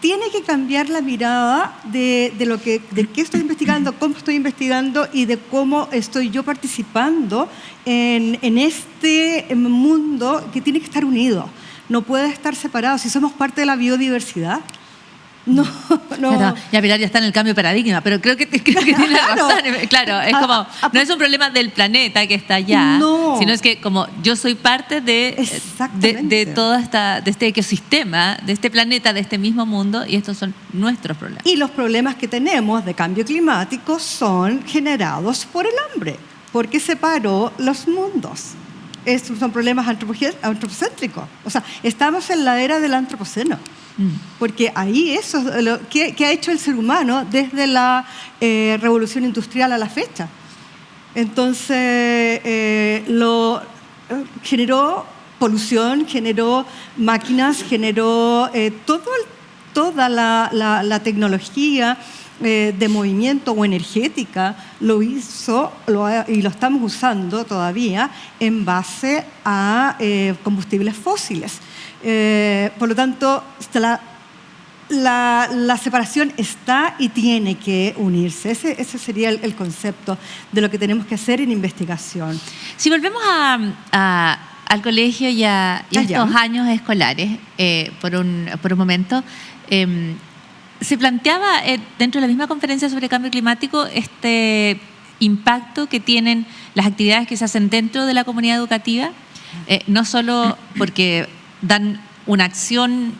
tiene que cambiar la mirada de qué estoy investigando, cómo estoy investigando y de cómo estoy yo participando en este mundo que tiene que estar unido. No puede estar separado. Si somos parte de la biodiversidad, no. Claro, ya Pilar ya está en el cambio de paradigma, pero creo que tiene razón. Claro, es como, no es un problema del planeta que está allá, sino es que como yo soy parte de todo de este ecosistema, de este planeta, de este mismo mundo, y estos son nuestros problemas. Y los problemas que tenemos de cambio climático son generados por el hombre, porque separó los mundos. Estos son problemas antropocéntricos. O sea, estamos en la era del antropoceno. Porque ahí eso es lo que ha hecho el ser humano desde la revolución industrial a la fecha. Entonces, generó polución, generó máquinas, generó toda la tecnología de movimiento o energética lo hizo y lo estamos usando todavía en base a combustibles fósiles. Por lo tanto, la separación está y tiene que unirse. Ese sería el concepto de lo que tenemos que hacer en investigación. Si volvemos al colegio y a estos años escolares, por un momento, se planteaba dentro de la misma conferencia sobre cambio climático este impacto que tienen las actividades que se hacen dentro de la comunidad educativa, no solo porque dan una acción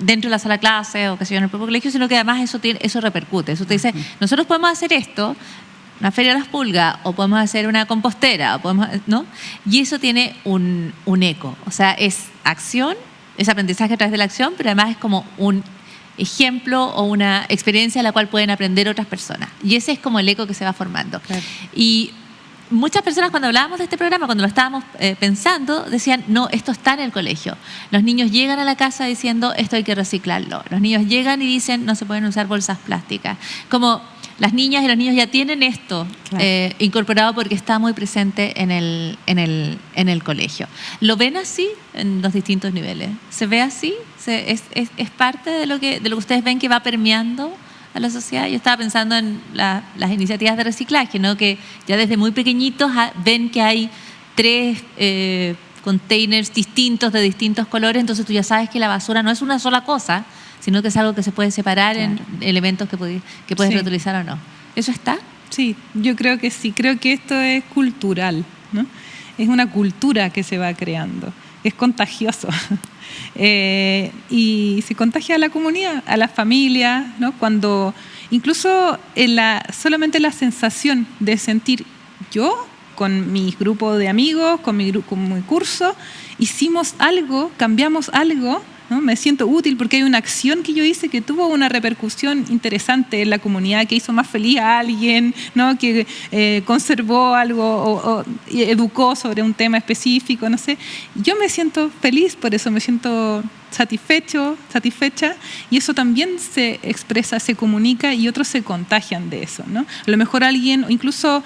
dentro de la sala de clase o que sea en el propio colegio, sino que además eso repercute. Eso te dice, nosotros podemos hacer esto, una feria de las pulgas, o podemos hacer una compostera, ¿no? Y eso tiene un eco. O sea, es acción, es aprendizaje a través de la acción, pero además es como un ejemplo o una experiencia a la cual pueden aprender otras personas. Y ese es como el eco que se va formando. Claro. Y muchas personas cuando hablábamos de este programa, cuando lo estábamos pensando, decían, no, esto está en el colegio. Los niños llegan a la casa diciendo, esto hay que reciclarlo. Los niños llegan y dicen, no se pueden usar bolsas plásticas. Como las niñas y los niños ya tienen esto incorporado porque está muy presente en el colegio. ¿Lo ven así en los distintos niveles? ¿Se ve así? ¿Es parte de lo que ustedes ven que va permeando a la sociedad? Yo estaba pensando en las iniciativas de reciclaje, ¿no? Que ya desde muy pequeñitos ven que hay 3 containers distintos de distintos colores, entonces tú ya sabes que la basura no es una sola cosa, sino que es algo que se puede separar en elementos que puedes reutilizar o no. ¿Eso está? Sí, yo creo que sí. Creo que esto es cultural. ¿no? Es una cultura que se va creando, es contagioso. Y se contagia a la comunidad, a la familia, ¿no? Cuando incluso solamente la sensación de sentir yo con mi grupo de amigos, con mi curso, hicimos algo, cambiamos algo, ¿no? Me siento útil porque hay una acción que yo hice que tuvo una repercusión interesante en la comunidad, que hizo más feliz a alguien, ¿no? Que conservó algo o educó sobre un tema específico, no sé. Yo me siento feliz por eso, me siento satisfecha, y eso también se expresa, se comunica y otros se contagian de eso, ¿no? A lo mejor alguien, o incluso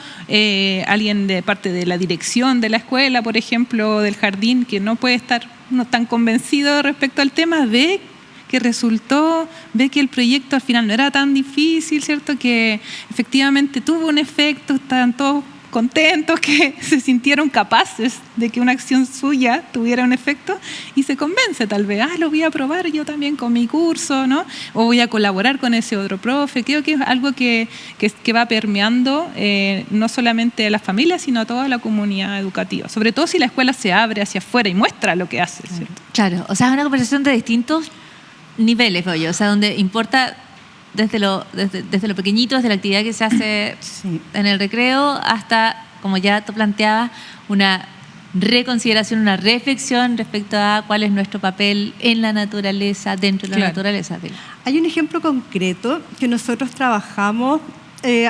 alguien de parte de la dirección de la escuela, por ejemplo, del jardín, que no puede estar no tan convencido respecto al tema, ve que el proyecto al final no era tan difícil, ¿cierto? Que efectivamente tuvo un efecto, estaban todos contentos, que se sintieron capaces de que una acción suya tuviera un efecto, y se convence tal vez, lo voy a probar yo también con mi curso, ¿no? O voy a colaborar con ese otro profe. Creo que es algo que va permeando no solamente a las familias, sino a toda la comunidad educativa, sobre todo si la escuela se abre hacia afuera y muestra lo que hace, ¿cierto? Claro, o sea, es una conversación de distintos niveles, veo yo, o sea, donde importa desde lo pequeñito, desde la actividad que se hace en el recreo, hasta, como ya tú planteabas, una reconsideración, una reflexión respecto a cuál es nuestro papel en la naturaleza, dentro de la naturaleza. Hay un ejemplo concreto que nosotros trabajamos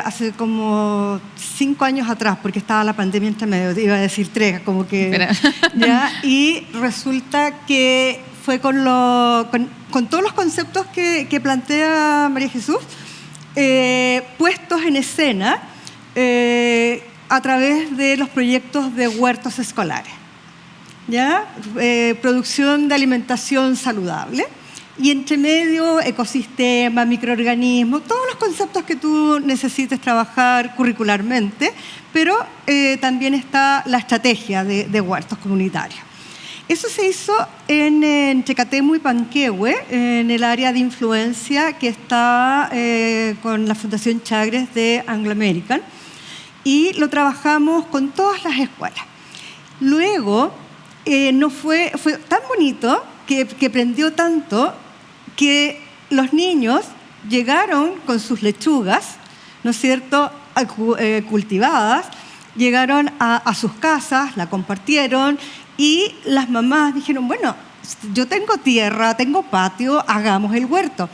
hace como 5 años atrás, porque estaba la pandemia entre medio, iba a decir 3, como que... ¿ya? Y resulta que fue con todos los conceptos que plantea María Jesús, puestos en escena a través de los proyectos de huertos escolares, ¿ya? Producción de alimentación saludable, y entre medio ecosistema, microorganismos, todos los conceptos que tú necesites trabajar curricularmente, pero también está la estrategia de huertos comunitarios. Eso se hizo en Tecatemu y Panquehue, en el área de influencia que está con la Fundación Chagres de Anglo American, y lo trabajamos con todas las escuelas. Luego, fue tan bonito que prendió tanto que los niños llegaron con sus lechugas, ¿no es cierto?, cultivadas, llegaron a sus casas, la compartieron, y las mamás dijeron, bueno, yo tengo tierra, tengo patio, hagamos el huerto.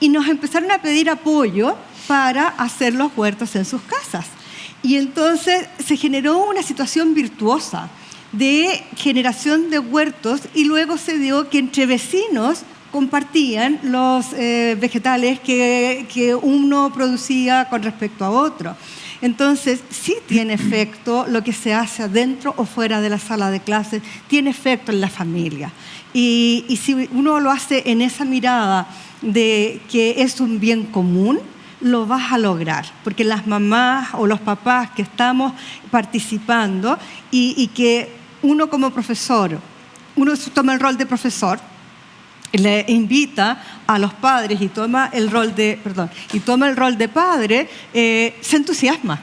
Y nos empezaron a pedir apoyo para hacer los huertos en sus casas. Y entonces se generó una situación virtuosa de generación de huertos, y luego se dio que entre vecinos compartían los vegetales que uno producía con respecto a otro. Entonces, sí tiene efecto lo que se hace adentro o fuera de la sala de clases, tiene efecto en la familia. Y si uno lo hace en esa mirada de que es un bien común, lo vas a lograr, porque las mamás o los papás que estamos participando y que uno como profesor, uno toma el rol de profesor, le invita a los padres y toma el rol de padre, se entusiasma.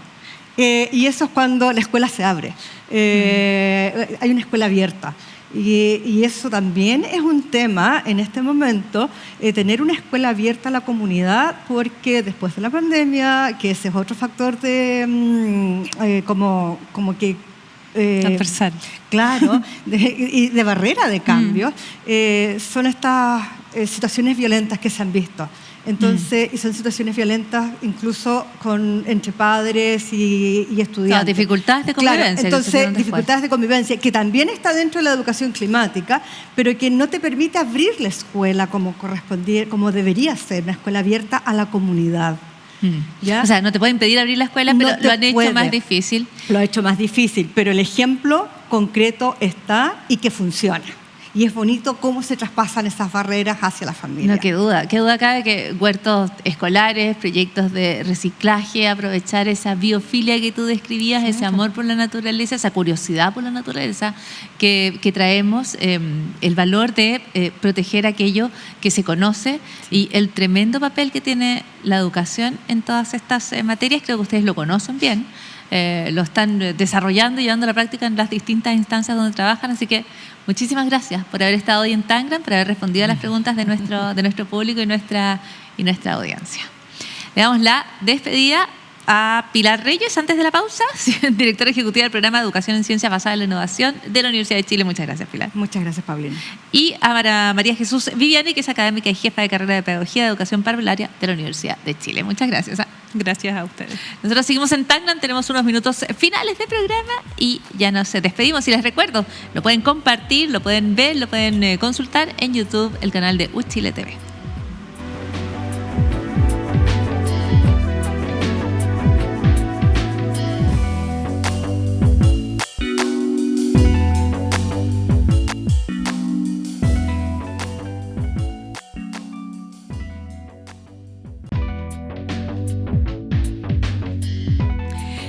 Y eso es cuando la escuela se abre. Hay una escuela abierta. Y eso también es un tema en este momento, tener una escuela abierta a la comunidad, porque después de la pandemia, que ese es otro factor de como que transversal. Claro, y de barrera de cambio, son estas situaciones violentas que se han visto. Entonces, y son situaciones violentas incluso entre padres y estudiantes. Claro, dificultades de convivencia. Claro, entonces, dificultades de convivencia, que también está dentro de la educación climática, pero que no te permite abrir la escuela como debería ser, una escuela abierta a la comunidad. ¿Ya? O sea, no te pueden impedir abrir la escuela, pero lo han hecho más difícil. Lo ha hecho más difícil, pero el ejemplo concreto está y que funciona. Y es bonito cómo se traspasan esas barreras hacia la familia. No, qué duda cabe que huertos escolares, proyectos de reciclaje, aprovechar esa biofilia que tú describías, ese amor por la naturaleza, esa curiosidad por la naturaleza que traemos, el valor de proteger aquello que se conoce y el tremendo papel que tiene la educación en todas estas materias. Creo que ustedes lo conocen bien. lo están desarrollando y llevando a la práctica en las distintas instancias donde trabajan. Así que muchísimas gracias por haber estado hoy en Tangram, por haber respondido a las preguntas de nuestro público y nuestra audiencia. Le damos la despedida a Pilar Reyes antes de la pausa, directora ejecutiva del programa de Educación en Ciencias Basada en la Innovación de la Universidad de Chile. Muchas gracias, Pilar. Muchas gracias, Paulina. Y a María Jesús Viviani, que es académica y jefa de carrera de Pedagogía de Educación Parvularia de la Universidad de Chile. Muchas gracias. Gracias a ustedes. Nosotros seguimos en Tangram, tenemos unos minutos finales de programa y ya nos despedimos. Y les recuerdo, lo pueden compartir, lo pueden ver, lo pueden consultar en YouTube, el canal de UChile TV.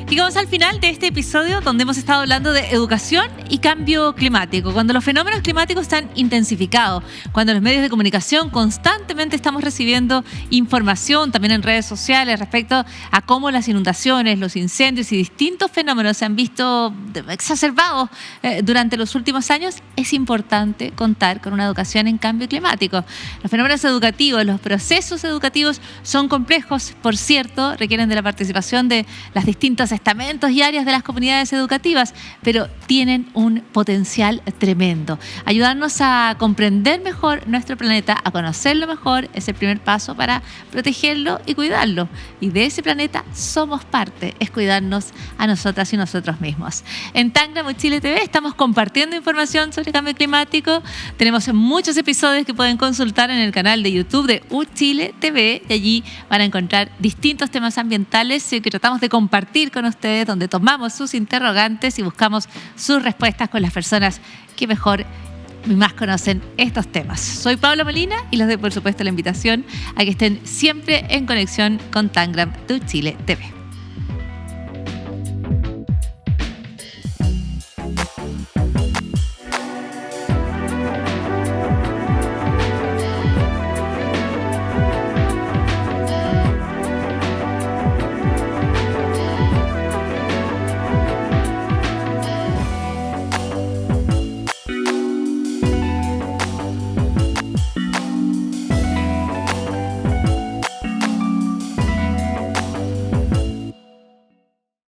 Llegamos al final de este episodio donde hemos estado hablando de educación y cambio climático. Cuando los fenómenos climáticos están intensificados, cuando los medios de comunicación constantemente estamos recibiendo información también en redes sociales respecto a cómo las inundaciones, los incendios y distintos fenómenos se han visto exacerbados durante los últimos años, es importante contar con una educación en cambio climático. Los fenómenos educativos, los procesos educativos son complejos, por cierto, requieren de la participación de las distintas estamentos y áreas de las comunidades educativas, pero tienen un potencial tremendo. Ayudarnos a comprender mejor nuestro planeta, a conocerlo mejor, es el primer paso para protegerlo y cuidarlo. Y de ese planeta somos parte, es cuidarnos a nosotras y nosotros mismos. En Tangram UChile TV estamos compartiendo información sobre cambio climático. Tenemos muchos episodios que pueden consultar en el canal de YouTube de UChile TV y allí van a encontrar distintos temas ambientales que tratamos de compartir con ustedes, donde tomamos sus interrogantes y buscamos sus respuestas con las personas que mejor y más conocen estos temas. Soy Paula Molina y les doy por supuesto la invitación a que estén siempre en conexión con Tangram de UChile TV.